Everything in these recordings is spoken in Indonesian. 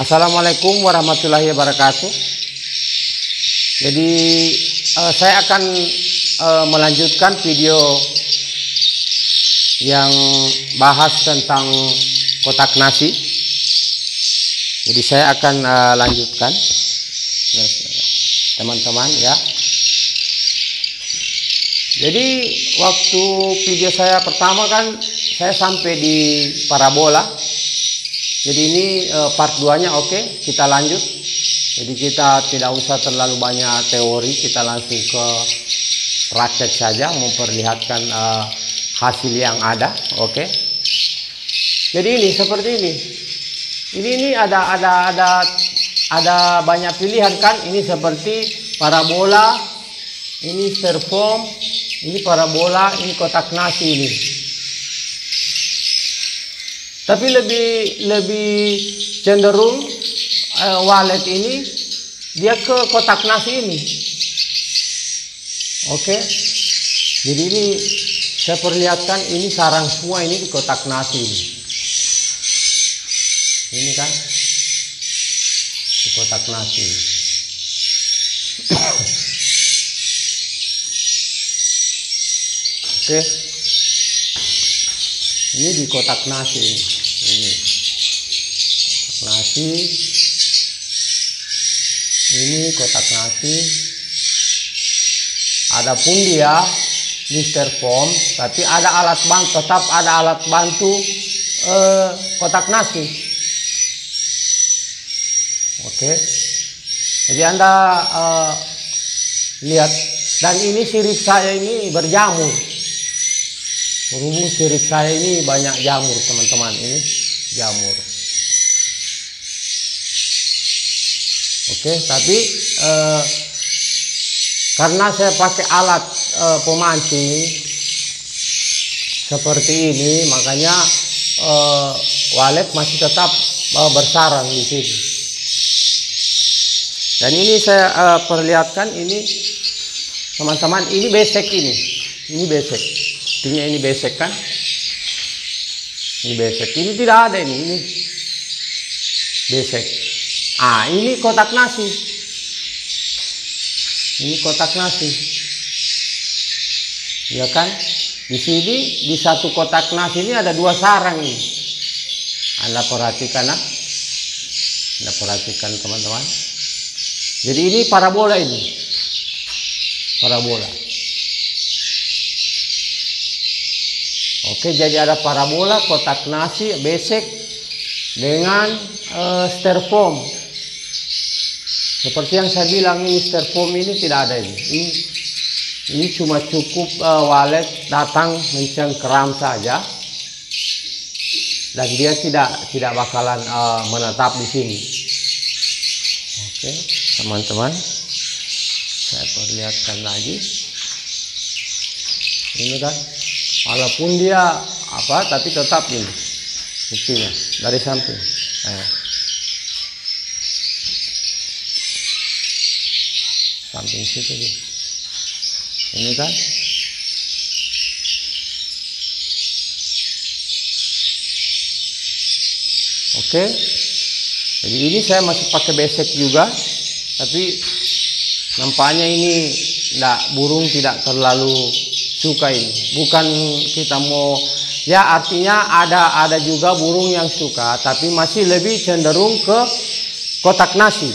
Assalamualaikum warahmatullahi wabarakatuh. Jadi saya akan melanjutkan video yang bahas tentang kotak nasi. Jadi saya akan lanjutkan teman-teman ya. Jadi waktu video saya pertama kan saya sampai di parabola. Jadi ini part 2-nya oke, kita lanjut. Jadi kita tidak usah terlalu banyak teori, kita langsung ke praktek saja memperlihatkan hasil yang ada, oke. Jadi ini seperti ini. Ini ada banyak pilihan kan? Ini seperti parabola, ini styrofoam, ini parabola, ini kotak nasi ini. Tapi lebih cenderung walet ini dia ke kotak nasi ini. Oke. Jadi ini saya perlihatkan ini sarang semua ini di kotak nasi ini. Ini kan di kotak nasi. Oke. Ini di kotak nasi ini kotak nasi, ini kotak nasi. Adapun dia di styrofoam, tapi ada alat bantu, tetap ada alat bantu kotak nasi. Oke, jadi Anda lihat, dan ini sirip saya ini berjamur. Berhubung sirip saya ini banyak jamur teman-teman, ini jamur. Oke, tapi karena saya pakai alat pemancing seperti ini, makanya walet masih tetap bersarang di sini. Dan ini saya perlihatkan ini teman-teman, ini besek ini besek. Artinya ini besek kan? Ini besek. Ini tidak ada ini besek. Ini kotak nasi. Ini kotak nasi. Ya kan? Di sini di satu kotak nasi ini ada 2 sarang ini. Anda perhatikan nah? Anda perhatikan teman-teman. Jadi ini parabola ini. Parabola. Oke, jadi ada parabola, kotak nasi, besek dengan styrofoam. Seperti yang saya bilang, ini styrofoam ini tidak ada ini. Ini cuma cukup walet datang mencengkeram saja, dan dia tidak bakalan menetap di sini. Oke, teman-teman, saya perlihatkan lagi. Ini kan. Walaupun dia tapi tetap ini buktinya dari samping. Samping situ dia. Ini kan. Oke. Jadi ini saya masih pakai besek juga, tapi nampaknya ini burung tidak terlalu suka ini. Bukan kita mau ya, artinya ada juga burung yang suka, tapi masih lebih cenderung ke kotak nasi.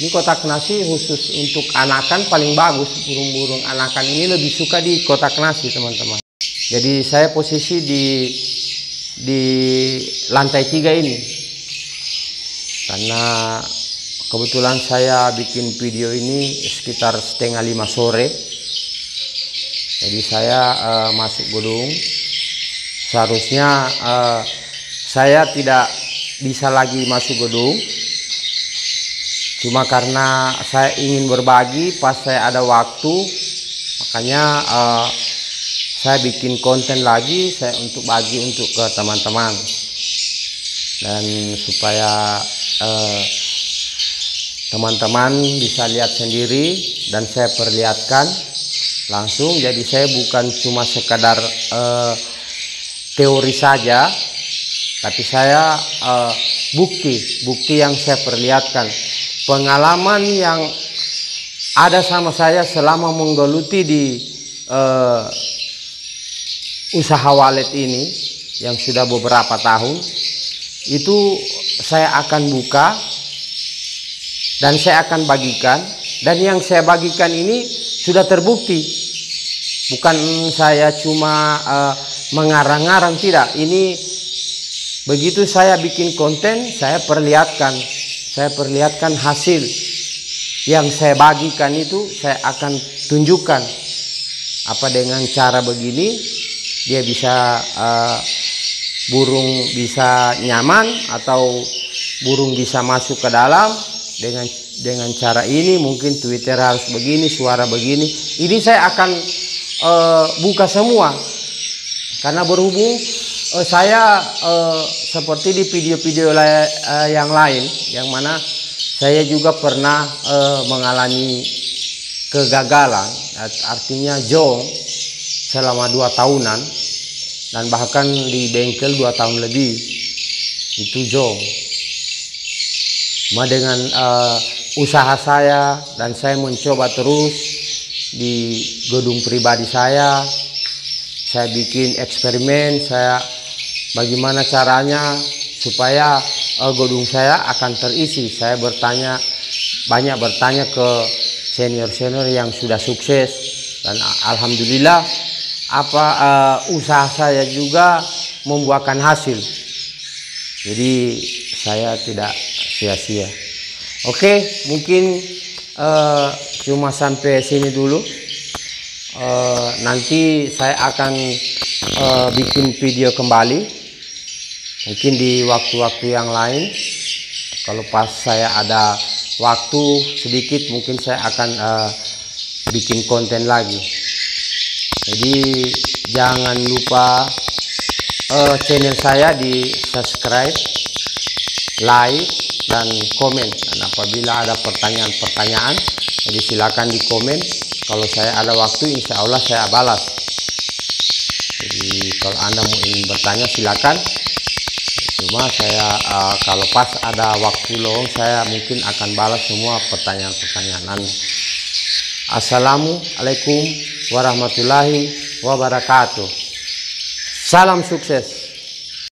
Ini kotak nasi khusus untuk anakan paling bagus. Burung-burung anakan ini lebih suka di kotak nasi teman-teman. Jadi saya posisi di lantai 3 ini, karena kebetulan saya bikin video ini sekitar 4:30 sore. Jadi saya masuk gedung, seharusnya saya tidak bisa lagi masuk gedung, cuma karena saya ingin berbagi pas saya ada waktu, makanya saya bikin konten lagi, saya untuk bagi untuk ke teman-teman, dan supaya teman-teman bisa lihat sendiri dan saya perlihatkan langsung. Jadi saya bukan cuma sekadar teori saja, tapi saya bukti yang saya perlihatkan, pengalaman yang ada sama saya selama menggeluti di usaha walet ini yang sudah beberapa tahun. Itu saya akan buka dan saya akan bagikan, dan yang saya bagikan ini sudah terbukti. Bukan saya cuma mengarang-arang, tidak. Ini begitu saya bikin konten, saya perlihatkan hasil yang saya bagikan itu, saya akan tunjukkan apa dengan cara begini dia bisa burung bisa nyaman atau burung bisa masuk ke dalam dengan cara ini. Mungkin Twitter harus begini, suara begini. Ini saya akan buka semua, karena berhubung saya seperti di video-video yang lain, yang mana saya juga pernah mengalami kegagalan, artinya jong selama 2 tahunan, dan bahkan di bengkel 2 tahun lebih itu jong. Dengan usaha saya, dan saya mencoba terus di gedung pribadi saya bikin eksperimen, saya bagaimana caranya supaya gedung saya akan terisi. Saya banyak bertanya ke senior-senior yang sudah sukses, dan alhamdulillah usaha saya juga membuahkan hasil. Jadi saya tidak sia-sia. Oke, mungkin cuma sampai sini dulu. Nanti saya akan bikin video kembali, mungkin di waktu-waktu yang lain. Kalau pas saya ada waktu sedikit, mungkin saya akan bikin konten lagi. Jadi jangan lupa channel saya di subscribe, like, dan komen. Dan apabila ada pertanyaan-pertanyaan, jadi silakan di komen. Kalau saya ada waktu, insya Allah saya balas. Jadi kalau Anda mau ingin bertanya, silakan. Cuma saya kalau pas ada waktu lowong, saya mungkin akan balas semua pertanyaan-pertanyaan Anda. Assalamualaikum warahmatullahi wabarakatuh. Salam sukses.